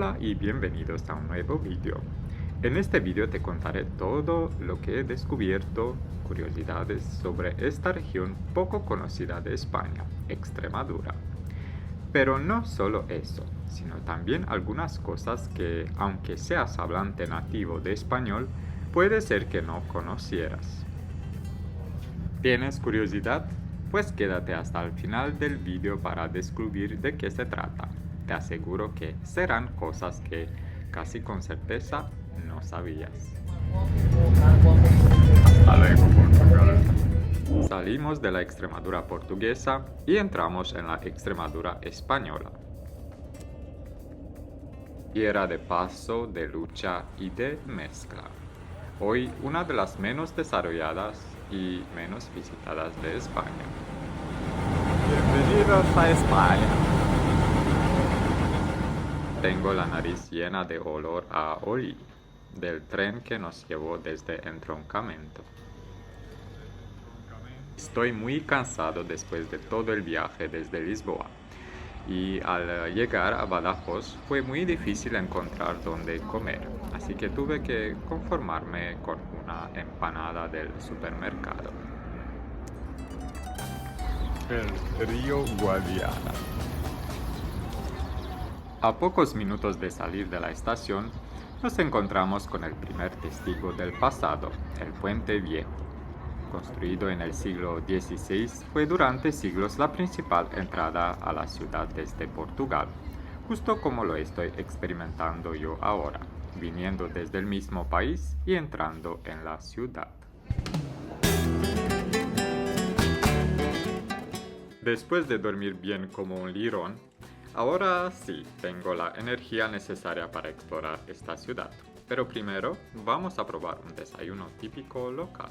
Hola y bienvenidos a un nuevo vídeo. En este vídeo te contaré todo lo que he descubierto, curiosidades sobre esta región poco conocida de España, Extremadura. Pero no solo eso, sino también algunas cosas que, aunque seas hablante nativo de español, puede ser que no conocieras. ¿Tienes curiosidad? Pues quédate hasta el final del vídeo para descubrir de qué se trata. Te aseguro que serán cosas que casi con certeza no sabías. Hasta luego, Portugal. Salimos de la Extremadura portuguesa y entramos en la Extremadura española. Tierra de paso, de lucha y de mezcla. Hoy una de las menos desarrolladas y menos visitadas de España. Bienvenidos a España. Tengo la nariz llena de olor a oli, del tren que nos llevó desde Entroncamento. Estoy muy cansado después de todo el viaje desde Lisboa y al llegar a Badajoz fue muy difícil encontrar dónde comer, así que tuve que conformarme con una empanada del supermercado. El río Guadiana. A pocos minutos de salir de la estación, nos encontramos con el primer testigo del pasado, el Puente Viejo. Construido en el siglo XVI, fue durante siglos la principal entrada a la ciudad desde Portugal, justo como lo estoy experimentando yo ahora, viniendo desde el mismo país y entrando en la ciudad. Después de dormir bien como un lirón, ahora sí tengo la energía necesaria para explorar esta ciudad. Pero primero vamos a probar un desayuno típico local.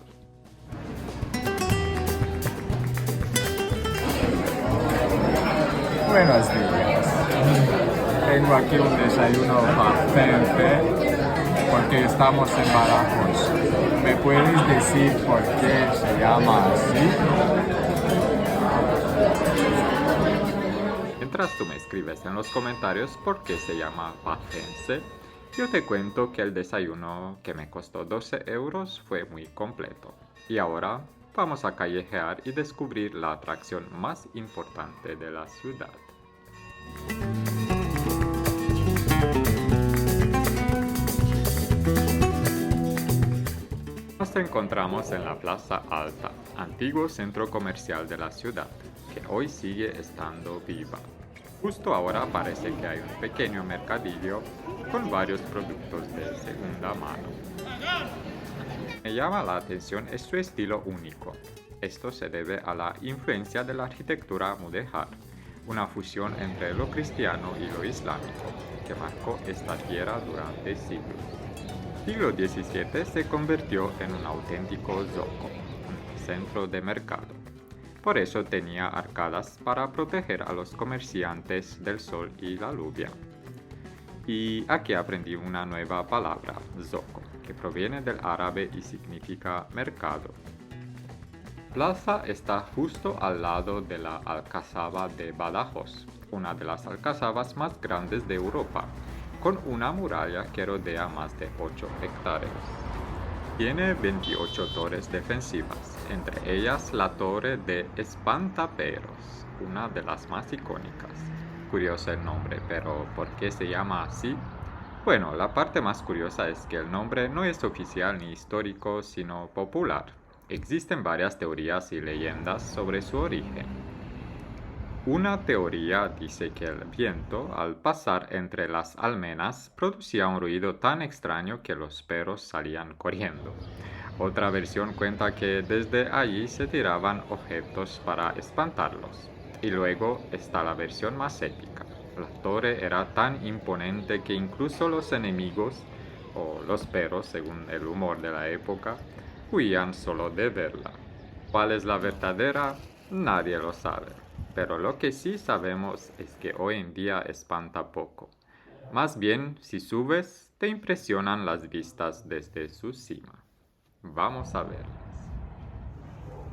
Buenos días. Tengo aquí un desayuno pacense porque estamos en Badajoz. ¿Me puedes decir por qué se llama así? Mientras tú me escribes en los comentarios por qué se llama pacense, yo te cuento que el desayuno que me costó 12 euros fue muy completo. Y ahora vamos a callejear y descubrir la atracción más importante de la ciudad. Nos encontramos en la Plaza Alta, antiguo centro comercial de la ciudad, que hoy sigue estando viva. Justo ahora parece que hay un pequeño mercadillo con varios productos de segunda mano. Me llama la atención es su estilo único. Esto se debe a la influencia de la arquitectura mudéjar, una fusión entre lo cristiano y lo islámico, que marcó esta tierra durante siglos. Siglo XVII se convirtió en un auténtico zoco, un centro de mercado. Por eso tenía arcadas para proteger a los comerciantes del sol y la lluvia. Y aquí aprendí una nueva palabra, zoco, que proviene del árabe y significa mercado. Plaza está justo al lado de la Alcazaba de Badajoz, una de las alcazabas más grandes de Europa, con una muralla que rodea más de 8 hectáreas. Tiene 28 torres defensivas, entre ellas la Torre de Espantaperros, una de las más icónicas. Curioso el nombre, pero ¿por qué se llama así? Bueno, la parte más curiosa es que el nombre no es oficial ni histórico, sino popular. Existen varias teorías y leyendas sobre su origen. Una teoría dice que el viento, al pasar entre las almenas, producía un ruido tan extraño que los perros salían corriendo. Otra versión cuenta que desde allí se tiraban objetos para espantarlos. Y luego está la versión más épica. La torre era tan imponente que incluso los enemigos, o los perros según el humor de la época, huían solo de verla. ¿Cuál es la verdadera? Nadie lo sabe. Pero lo que sí sabemos es que hoy en día espanta poco. Más bien, si subes, te impresionan las vistas desde su cima. Vamos a verlas.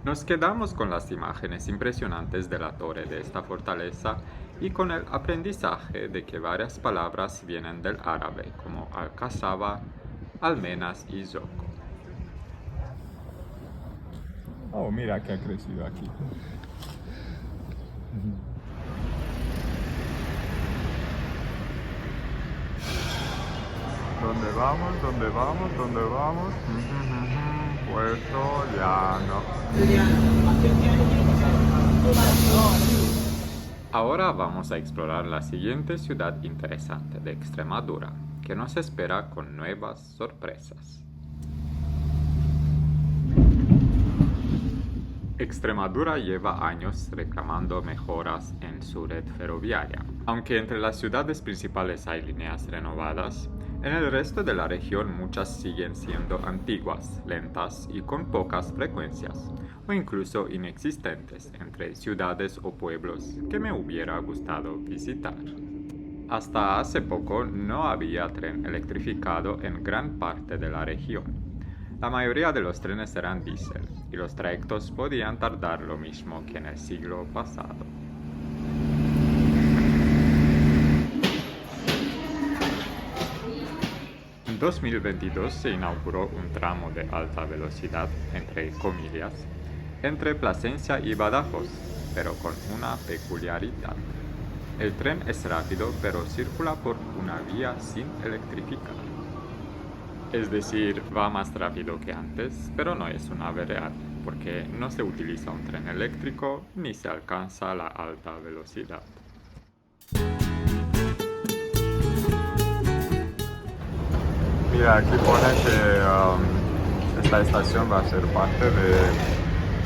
Nos quedamos con las imágenes impresionantes de la torre de esta fortaleza y con el aprendizaje de que varias palabras vienen del árabe, como alcazaba, almenas y zoco. Oh, mira que ha crecido aquí. ¿Dónde vamos? ¿Dónde vamos? ¿Dónde vamos? Puerto Llano. Ahora vamos a explorar la siguiente ciudad interesante de Extremadura, que nos espera con nuevas sorpresas. Extremadura lleva años reclamando mejoras en su red ferroviaria. Aunque entre las ciudades principales hay líneas renovadas, en el resto de la región muchas siguen siendo antiguas, lentas y con pocas frecuencias, o incluso inexistentes entre ciudades o pueblos que me hubiera gustado visitar. Hasta hace poco no había tren electrificado en gran parte de la región. La mayoría de los trenes eran diésel y los trayectos podían tardar lo mismo que en el siglo pasado. En 2022 se inauguró un tramo de alta velocidad, entre comillas, entre Plasencia y Badajoz, pero con una peculiaridad. El tren es rápido, pero circula por una vía sin electrificar. Es decir, va más rápido que antes, pero no es un ave real, porque no se utiliza un tren eléctrico ni se alcanza la alta velocidad. Mira, aquí pone que esta estación va a ser parte de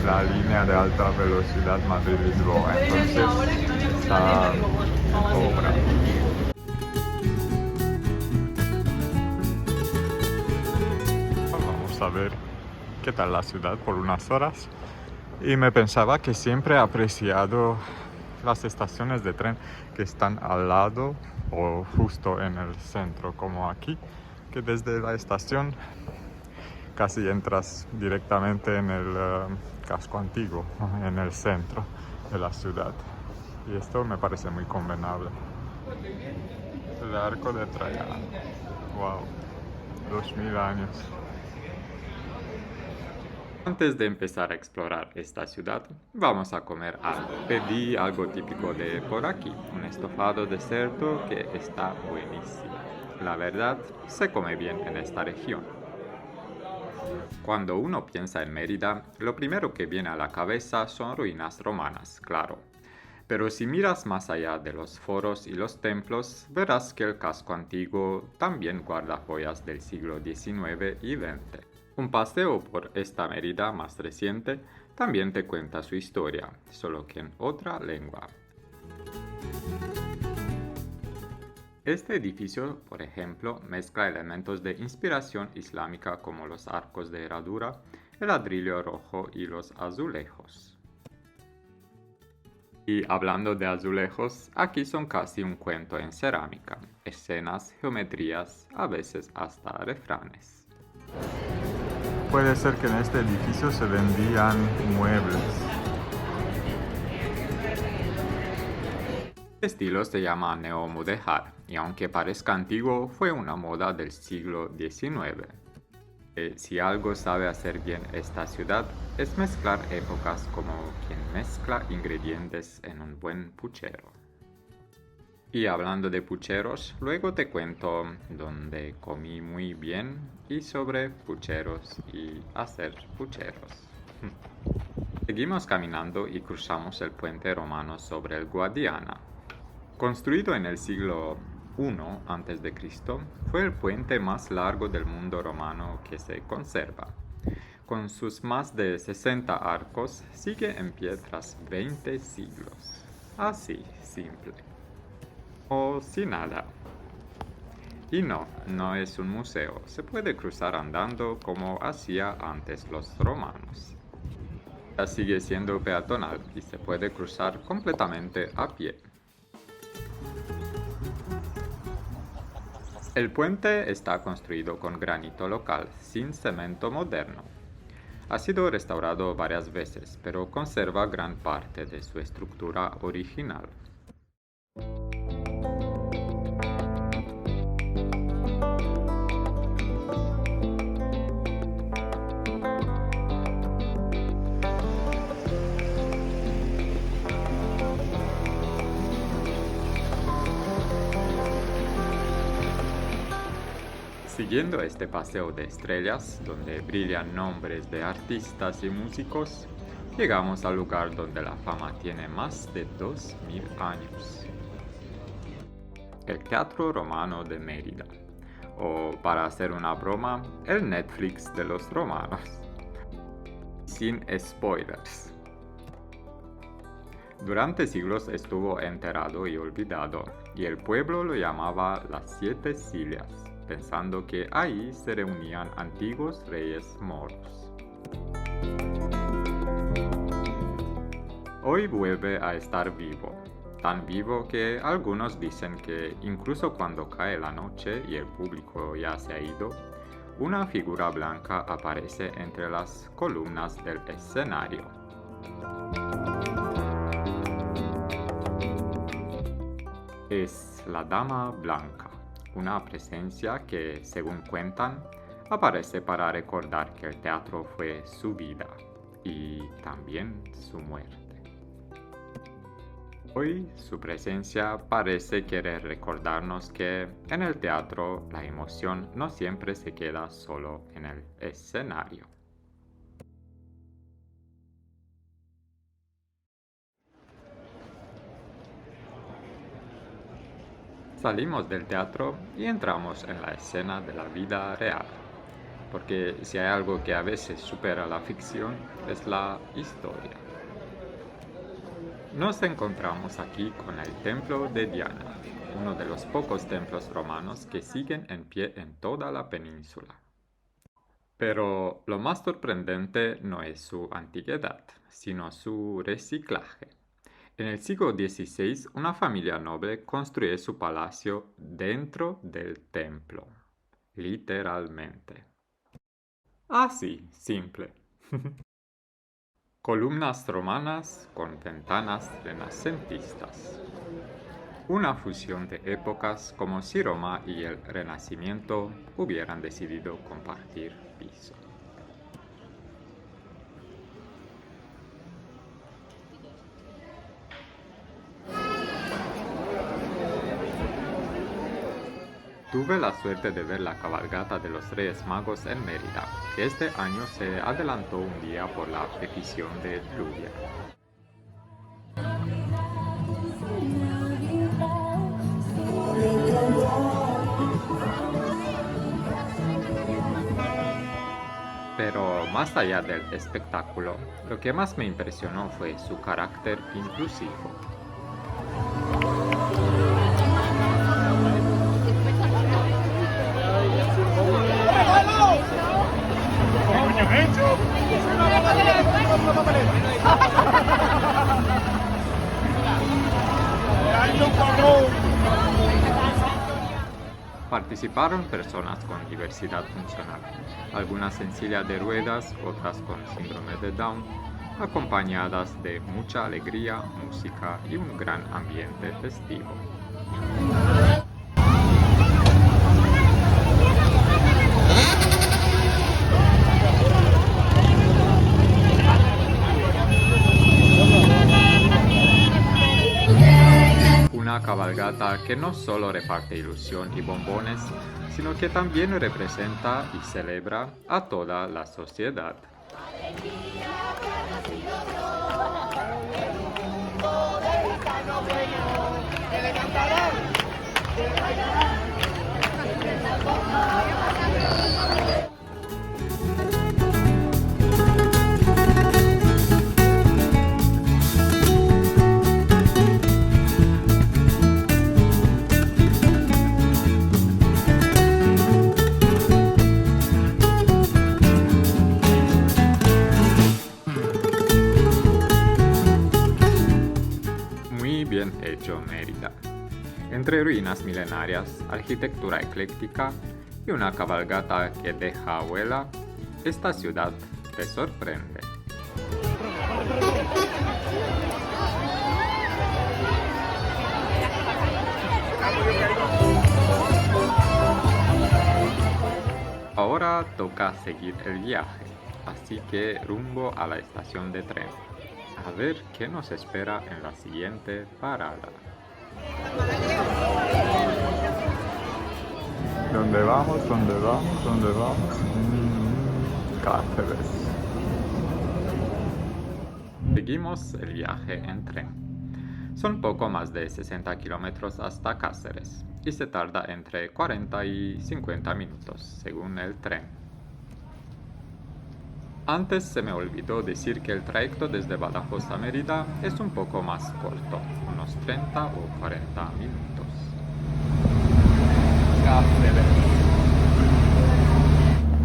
la línea de alta velocidad Madrid-Lisboa, entonces está en obra. Vamos a ver qué tal la ciudad por unas horas. Y me pensaba que siempre he apreciado las estaciones de tren que están al lado o justo en el centro, como aquí, que desde la estación casi entras directamente en el casco antiguo, en el centro de la ciudad. Y esto me parece muy convenable. El arco de Trajano. Wow, 2000 años. Antes de empezar a explorar esta ciudad, vamos a comer algo. Pedí algo típico de por aquí, un estofado de cerdo que está buenísimo. La verdad, se come bien en esta región. Cuando uno piensa en Mérida, lo primero que viene a la cabeza son ruinas romanas, claro. Pero si miras más allá de los foros y los templos, verás que el casco antiguo también guarda joyas del siglo XIX y XX. Un paseo por esta Mérida más reciente también te cuenta su historia, solo que en otra lengua. Este edificio, por ejemplo, mezcla elementos de inspiración islámica como los arcos de herradura, el ladrillo rojo y los azulejos. Y hablando de azulejos, aquí son casi un cuento en cerámica, escenas, geometrías, a veces hasta refranes. Puede ser que en este edificio se vendían muebles. Este estilo se llama neomudéjar y aunque parezca antiguo, fue una moda del siglo XIX. Si algo sabe hacer bien esta ciudad, es mezclar épocas como quien mezcla ingredientes en un buen puchero. Y hablando de pucheros, luego te cuento dónde comí muy bien y sobre pucheros y hacer pucheros. Seguimos caminando y cruzamos el puente romano sobre el Guadiana. Construido en el siglo I a.C., fue el puente más largo del mundo romano que se conserva. Con sus más de 60 arcos, sigue en pie tras 20 siglos. Así, simple. O sin nada. Y no es un museo, se puede cruzar andando como hacía antes los romanos. Ya sigue siendo peatonal y se puede cruzar completamente a pie. El puente está construido con granito local, sin cemento moderno. Ha sido restaurado varias veces, pero conserva gran parte de su estructura original. Siguiendo este paseo de estrellas, donde brillan nombres de artistas y músicos, llegamos al lugar donde la fama tiene más de 2000 años. El Teatro Romano de Mérida, o para hacer una broma, el Netflix de los romanos. Sin spoilers. Durante siglos estuvo enterrado y olvidado, y el pueblo lo llamaba las Siete Sicilias, pensando que ahí se reunían antiguos reyes moros. Hoy vuelve a estar vivo, tan vivo que algunos dicen que incluso cuando cae la noche y el público ya se ha ido, una figura blanca aparece entre las columnas del escenario. Es la Dama Blanca, una presencia que, según cuentan, aparece para recordar que el teatro fue su vida y también su muerte. Hoy su presencia parece querer recordarnos que en el teatro la emoción no siempre se queda solo en el escenario. Salimos del teatro y entramos en la escena de la vida real, porque si hay algo que a veces supera la ficción es la historia. Nos encontramos aquí con el Templo de Diana, uno de los pocos templos romanos que siguen en pie en toda la península. Pero lo más sorprendente no es su antigüedad, sino su reciclaje. En el siglo XVI, una familia noble construye su palacio dentro del templo, literalmente. Así, simple. Columnas romanas con ventanas renacentistas. Una fusión de épocas como si Roma y el Renacimiento hubieran decidido compartir piso. Tuve la suerte de ver la cabalgata de los Reyes Magos en Mérida, que este año se adelantó un día por la petición de lluvia. Pero más allá del espectáculo, lo que más me impresionó fue su carácter inclusivo. Participaron personas con diversidad funcional, algunas en silla de ruedas, otras con síndrome de Down, acompañadas de mucha alegría, música y un gran ambiente festivo. Una cabalgata que no solo reparte ilusión y bombones, sino que también representa y celebra a toda la sociedad. Bien hecho Mérida. Entre ruinas milenarias, arquitectura ecléctica y una cabalgata que deja huella, esta ciudad te sorprende. Ahora toca seguir el viaje, así que rumbo a la estación de tren. A ver qué nos espera en la siguiente parada. ¿Dónde vamos? ¿Dónde vamos? ¿Dónde vamos? Cáceres. Seguimos el viaje en tren. Son poco más de 60 kilómetros hasta Cáceres y se tarda entre 40 y 50 minutos según el tren. Antes se me olvidó decir que el trayecto desde Badajoz a Mérida es un poco más corto, unos 30 o 40 minutos. Cáceres.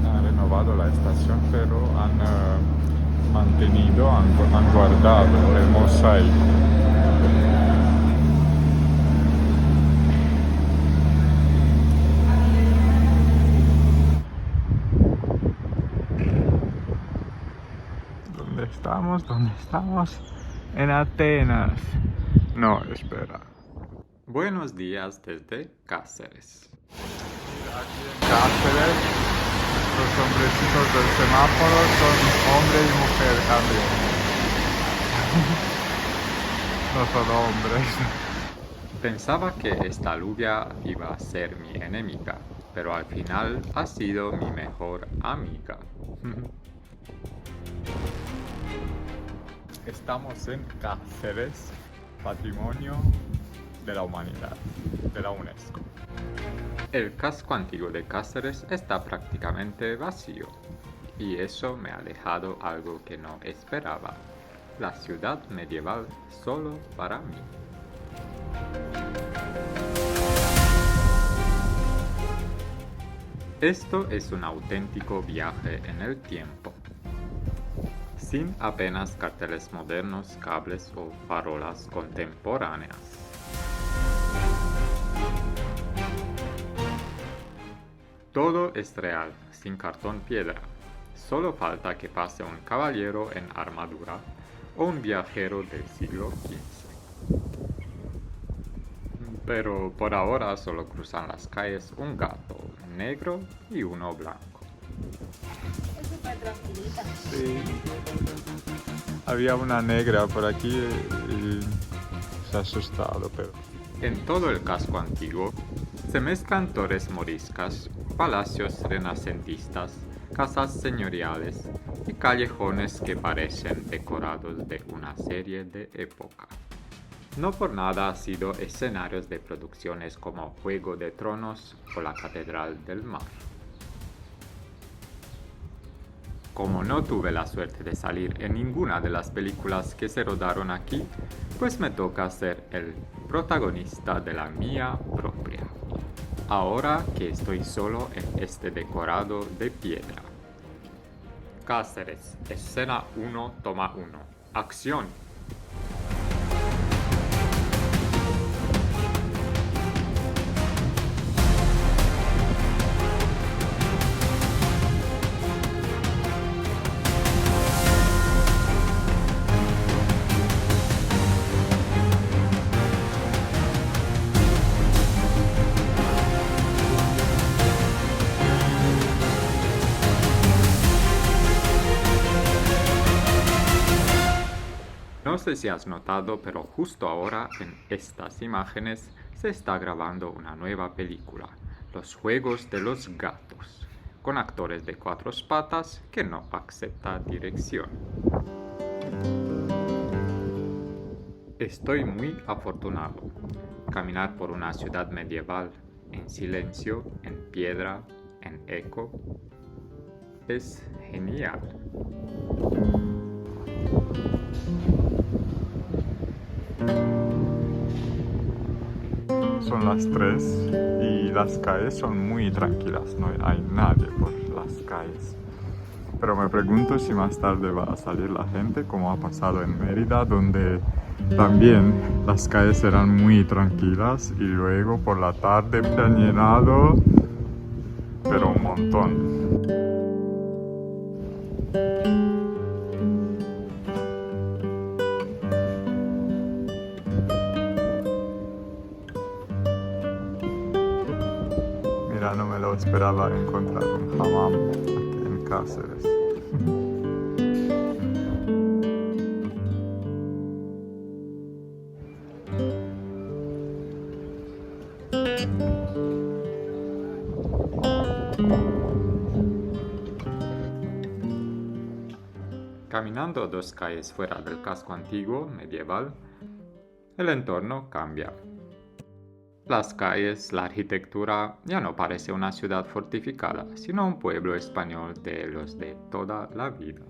Han renovado la estación, pero han mantenido, han guardado el mosaico. ¿Dónde estamos? ¿Dónde estamos? En Atenas. No, espera. Buenos días desde Cáceres. Aquí en Cáceres, los hombrecitos del semáforo son hombre y mujer también. No son hombres. Pensaba que esta lluvia iba a ser mi enemiga, pero al final ha sido mi mejor amiga. Estamos en Cáceres, Patrimonio de la Humanidad, de la UNESCO. El casco antiguo de Cáceres está prácticamente vacío, y eso me ha dejado algo que no esperaba: la ciudad medieval solo para mí. Esto es un auténtico viaje en el tiempo. Sin apenas carteles modernos, cables o farolas contemporáneas. Todo es real, sin cartón piedra. Solo falta que pase un caballero en armadura o un viajero del siglo XV. Pero por ahora solo cruzan las calles un gato negro y uno blanco. Es súper tranquilita. Sí. Había una negra por aquí y se ha asustado, pero... En todo el casco antiguo se mezclan torres moriscas, palacios renacentistas, casas señoriales y callejones que parecen decorados de una serie de época. No por nada han sido escenarios de producciones como Juego de Tronos o la Catedral del Mar. Como no tuve la suerte de salir en ninguna de las películas que se rodaron aquí, pues me toca ser el protagonista de la mía propia. Ahora que estoy solo en este decorado de piedra. Cáceres, escena 1, toma 1. ¡Acción! No sé si has notado, pero justo ahora en estas imágenes se está grabando una nueva película, Los Juegos de los Gatos, con actores de 4 patas que no acepta dirección. Estoy muy afortunado. Caminar por una ciudad medieval en silencio, en piedra, en eco, es genial. Son las 3 y las calles son muy tranquilas, no hay nadie por las calles. Pero me pregunto si más tarde va a salir la gente, como ha pasado en Mérida, donde también las calles serán muy tranquilas y luego por la tarde se han llenado, pero un montón. Mira, no me lo esperaba encontrar un hammam aquí en Cáceres. Caminando 2 calles fuera del casco antiguo medieval, el entorno cambia. Las calles, la arquitectura ya no parece una ciudad fortificada, sino un pueblo español de los de toda la vida.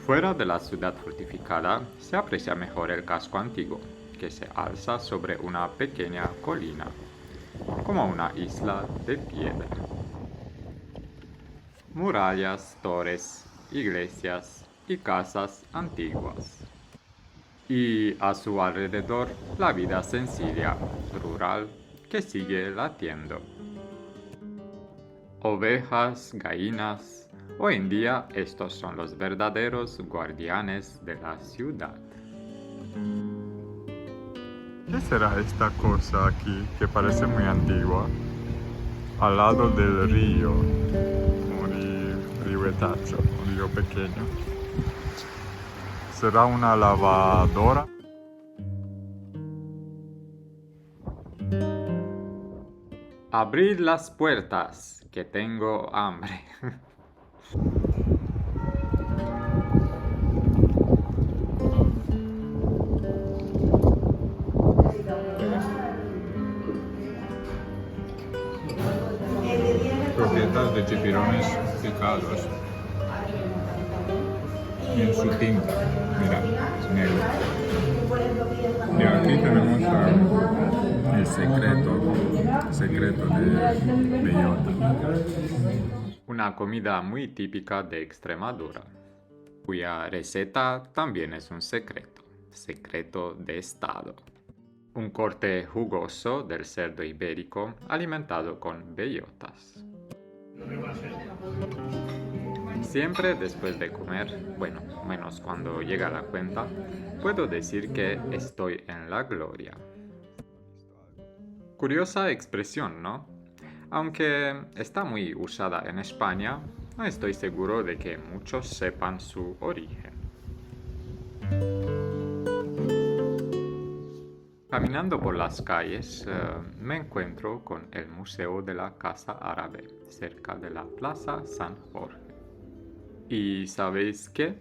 Fuera de la ciudad fortificada se aprecia mejor el casco antiguo, que se alza sobre una pequeña colina, como una isla de piedra. Murallas, torres, iglesias y casas antiguas. Y a su alrededor la vida sencilla, rural, que sigue latiendo. Ovejas, gallinas. Hoy en día estos son los verdaderos guardianes de la ciudad. ¿Qué será esta cosa aquí que parece muy antigua? Al lado del río, un riuetaccio, un río pequeño. ¿Será una lavadora? Abrid las puertas, que tengo hambre. Croquetas de chipirones picados y en su tinta, mira, es negro. Y aquí tenemos el secreto de bellota. Una comida muy típica de Extremadura, cuya receta también es un secreto de estado. Un corte jugoso del cerdo ibérico alimentado con bellotas. Siempre después de comer, bueno, menos cuando llega la cuenta, puedo decir que estoy en la gloria. Curiosa expresión, ¿no? Aunque está muy usada en España, no estoy seguro de que muchos sepan su origen. Caminando por las calles, me encuentro con el Museo de la Casa Árabe, cerca de la Plaza San Jorge. ¿Y sabéis qué?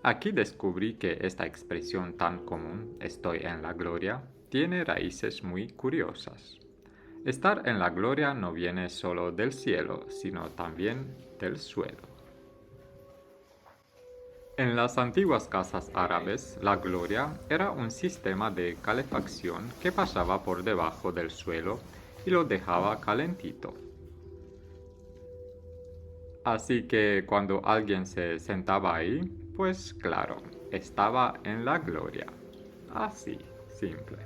Aquí descubrí que esta expresión tan común, estoy en la gloria, tiene raíces muy curiosas. Estar en la gloria no viene solo del cielo, sino también del suelo. En las antiguas casas árabes, la gloria era un sistema de calefacción que pasaba por debajo del suelo y lo dejaba calentito. Así que cuando alguien se sentaba ahí, pues claro, estaba en la gloria. Así, simple.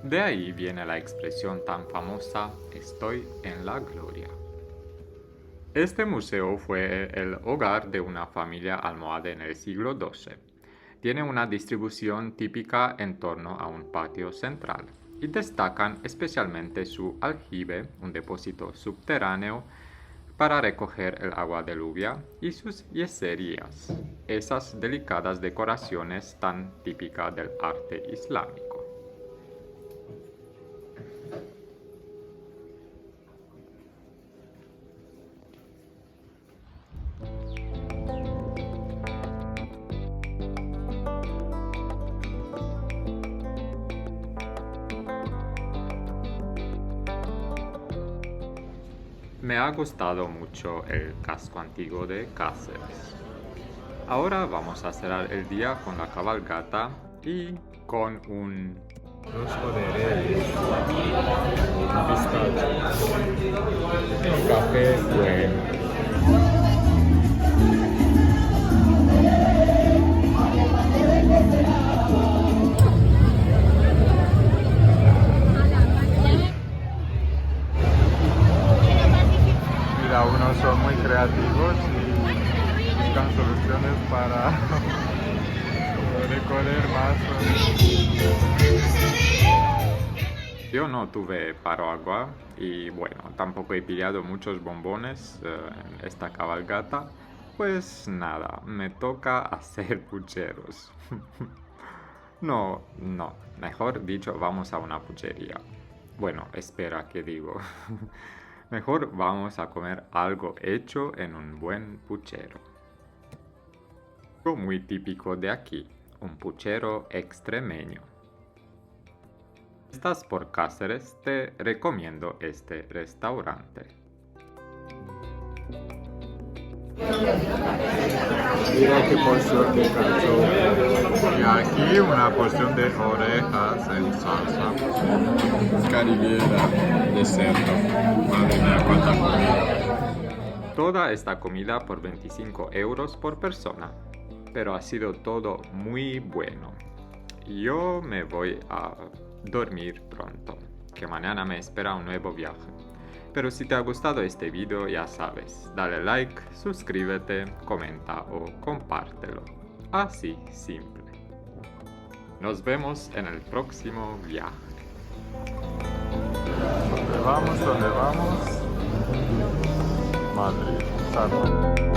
De ahí viene la expresión tan famosa, estoy en la gloria. Este museo fue el hogar de una familia almohade en el siglo XII. Tiene una distribución típica en torno a un patio central y destacan especialmente su aljibe, un depósito subterráneo para recoger el agua de lluvia, y sus yeserías, esas delicadas decoraciones tan típicas del arte islámico. Me ha gustado mucho el casco antiguo de Cáceres. Ahora vamos a cerrar el día con la cabalgata y con un Rosco de Reyes, un pistacho, el café bueno. Mira, unos son muy creativos y buscan soluciones para recorrer más. Yo no tuve paraguas y bueno, tampoco he pillado muchos bombones en esta cabalgata, Pues nada, me toca hacer pucheros. No, mejor dicho, vamos a una puchería. Bueno, espera, ¿qué digo? Mejor vamos a comer algo hecho en un buen puchero. Algo muy típico de aquí, un puchero extremeño. Si estás por Cáceres, te recomiendo este restaurante. Mira qué porción de cacho. Y aquí una porción de orejas en salsa. Caribiera de cerdo. Madre mía, cuánta comida. Toda esta comida por 25 euros por persona. Pero ha sido todo muy bueno. Yo me voy a dormir pronto, que mañana me espera un nuevo viaje. Pero si te ha gustado este video, ya sabes, dale like, suscríbete, comenta o compártelo. Así simple. Nos vemos en el próximo viaje. ¿Dónde vamos? Madrid. Salud.